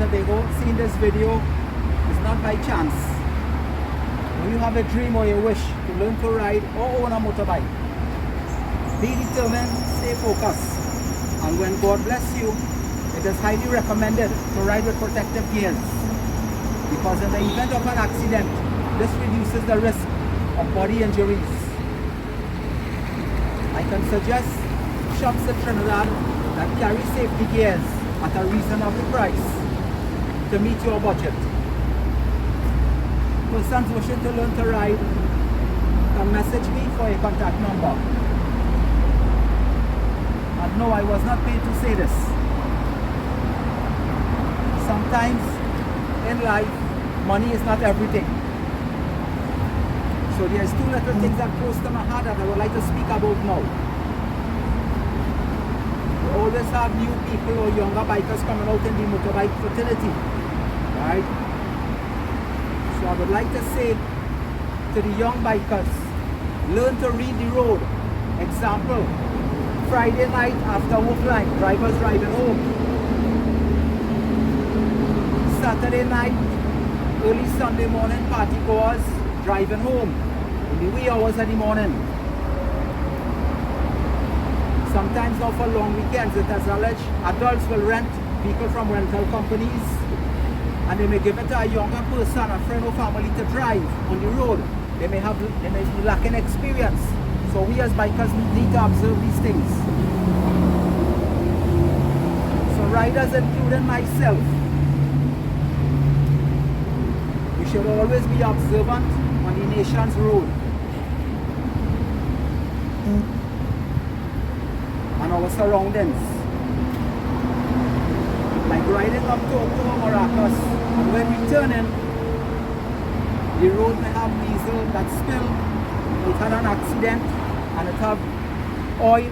and Tobago seeing this video is not by chance. When you have a dream or a wish to learn to ride or own a motorbike, be determined, stay focused, and when God bless you, it is highly recommended to ride with protective gears, because in the event of an accident, this reduces the risk of body injuries. I can suggest shops in Trinidad that carry safety gears at a reasonable price to meet your budget. Persons wishing to learn to ride can message me for a contact number. And no, I was not paid to say this. Sometimes in life, money is not everything. So there's two little things that close to my heart that I would like to speak about now. We always have new people or younger bikers coming out in the motorbike fraternity, right? So I would like to say to the young bikers, learn to read the road. Example, Friday night after work line, drivers driving home. Saturday night, early Sunday morning, party goers driving home in the wee hours of the morning. Sometimes now for long weekends, it is alleged adults will rent vehicles from rental companies and they may give it to a younger person, a friend or family to drive on the road. They may be lacking experience. So we as bikers need to observe these things. So riders, including myself, we should always be observant on the nation's road and our surroundings. Like riding up to Maracas, and when returning, the road may have diesel that spill, it had an accident, and it have oil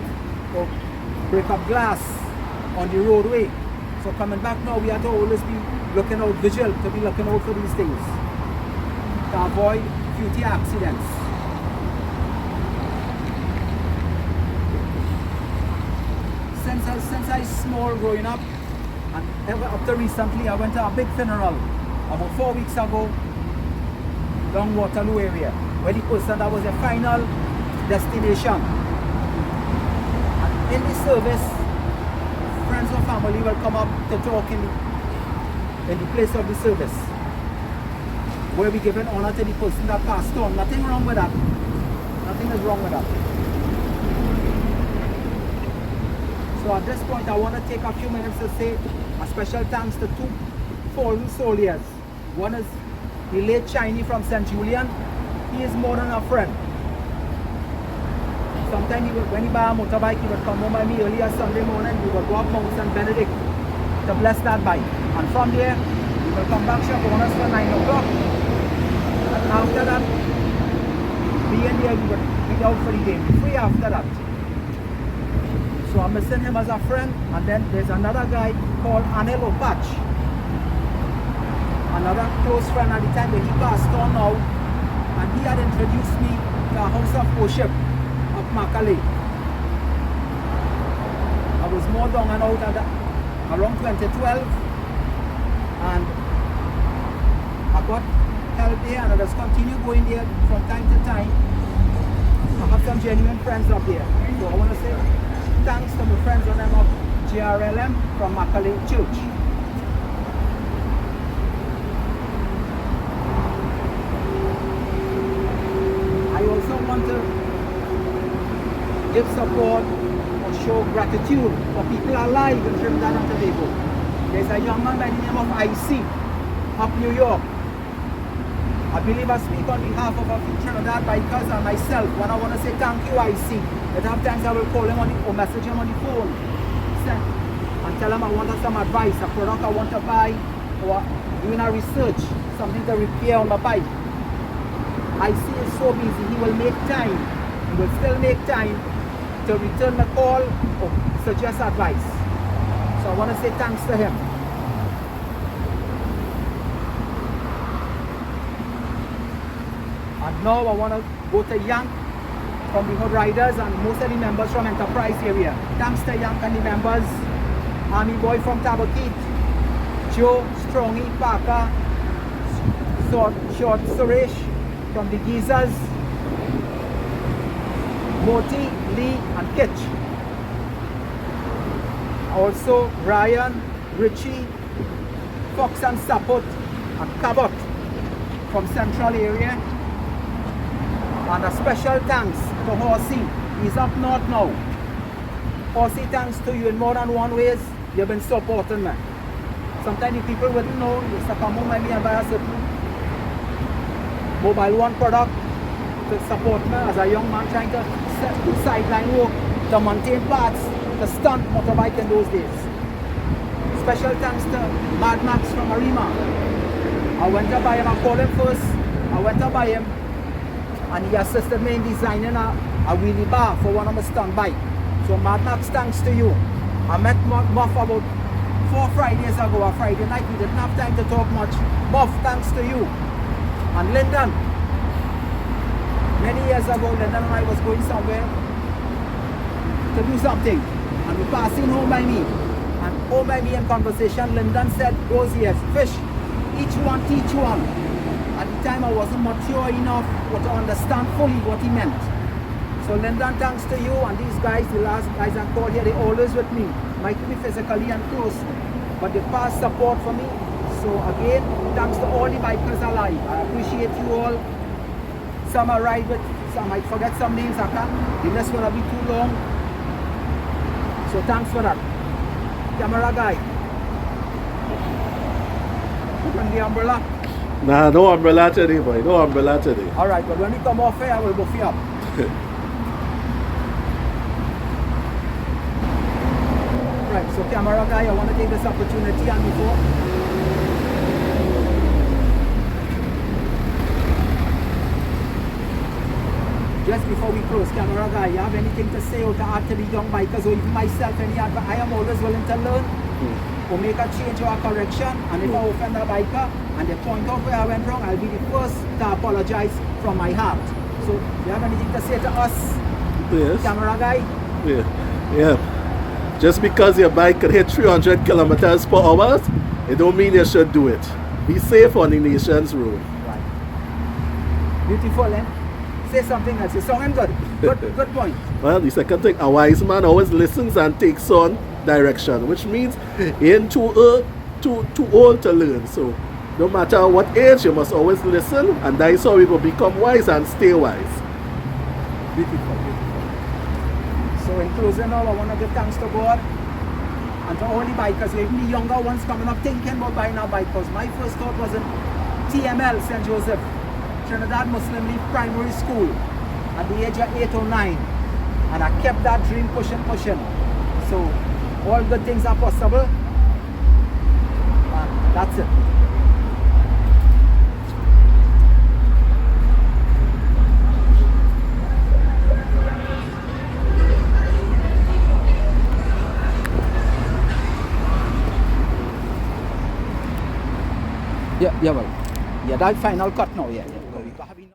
or break up glass on the roadway. So coming back now, we have to always be looking out, vigilant, to be looking out for these things, to avoid future accidents. Since I was small growing up, and ever up to recently, I went to a big funeral about 4 weeks ago down Waterloo area, where the person that was the final destination. And in the service, friends or family will come up to talk in the place of the service, where we give an honor to the person that passed on. Nothing wrong with that. Nothing is wrong with that. So at this point, I want to take a few minutes to say a special thanks to two fallen soldiers. One is the late Chinese from St. Julian. He is more than a friend. Sometimes when he buy a motorbike, he would come home by me earlier Sunday morning. We would go up Mount St. Benedict to bless that bike. And from there, we will come back shop on us for 9 o'clock. And after that, being there, we would be out for the day. Free after that. So I'm missing him as a friend. And then there's another guy called Anel Opach, another close friend at the time, but he passed on now. And he had introduced me to a house of worship of Macaulay. I was more down and out at around 2012, and I got help there, and I just continue going there from time to time. I have some genuine friends up there. So I want to say thanks to my friends on them of GRLM from Macaulay Church. I also want to give support or show gratitude for people alive in Trinidad and Tobago. There's a young man by the name of IC up New York. I believe I speak on behalf of a few Trinidad bikers and myself when I want to say thank you, IC. But sometimes I will call him or message him on the phone and tell him I want some advice, a product I want to buy, or doing a research, something to repair on my bike. IC is so busy, he will make time. He will still make time to return the call or suggest advice. So I want to say thanks to him. And now I want to go to Yank from the Hood Riders and most of the members from Enterprise area. Thanks to Yank and the members, Army Boy from Tabaquit, Joe, Strongy, Parker, Short Suresh from the Geezers, Moti, Lee and Kitch. Also Ryan, Richie, Fox and Sapot and Cabot from Central area. And a special thanks to Horsey. He's up north now. Horsey, thanks to you in more than one ways. You've been supporting me. Sometimes the people wouldn't know. You used to come home and buy a certain Mobile One product to support me as a young man trying to do sideline work, to maintain parts, to stunt motorbike in those days. Special thanks to Mad Max from Arima. I went to buy him, I called him first. I went to buy him and he assisted me in designing a wheelie bar for one of my stunt bike. So Mad Max, thanks to you. I met Muff about 4 Fridays ago, a Friday night. We didn't have time to talk much. Muff, thanks to you. And Lyndon, many years ago, Lyndon and I was going somewhere to do something. And we passing home by me. And home by me in conversation, Lyndon said those years, Fish, each one teach one. At the time I wasn't mature enough to understand fully what he meant. So Lyndon, thanks to you and these guys, the last guys I called here, they always with me. Might be physically and close, but they pass support for me. So again, thanks to all the bikers alive. I appreciate you all. Some I ride with, some I might forget some names, I can't. The list will be too long. So thanks for that. Camera guy. Open the umbrella. Nah, no umbrella today, boy. No umbrella today. Alright, but when we come off here, I will buff you up. Right, so camera guy, I want to take this opportunity and before. Just before we close, camera guy, you have anything to say or to add to the young bikers or even myself? I am always willing to learn or make a change or a correction. And if I offend a biker and they point out where I went wrong, I'll be the first to apologize from my heart. So, you have anything to say to us? Yes. Camera guy? Yeah. Just because your bike can hit 300 kilometers per hour, it don't mean you should do it. Be safe on the nation's road. Right. Beautiful, eh? Say something else. You're sounding good. Good point. Well, the second thing, a wise man always listens and takes on direction, which means he ain't too old to learn. So no matter what age, you must always listen, and that is how we will become wise and stay wise. Beautiful, beautiful. So in closing all, I want to give thanks to God and to all the bikers, even the younger ones coming up thinking about buying a bike. Because my first thought was in TML, St. Joseph, Trinidad Muslim League Primary School at the age of 8 or 9. And I kept that dream pushing. So all good things are possible. And that's it. Yeah, well. Yeah, that final cut now, yeah.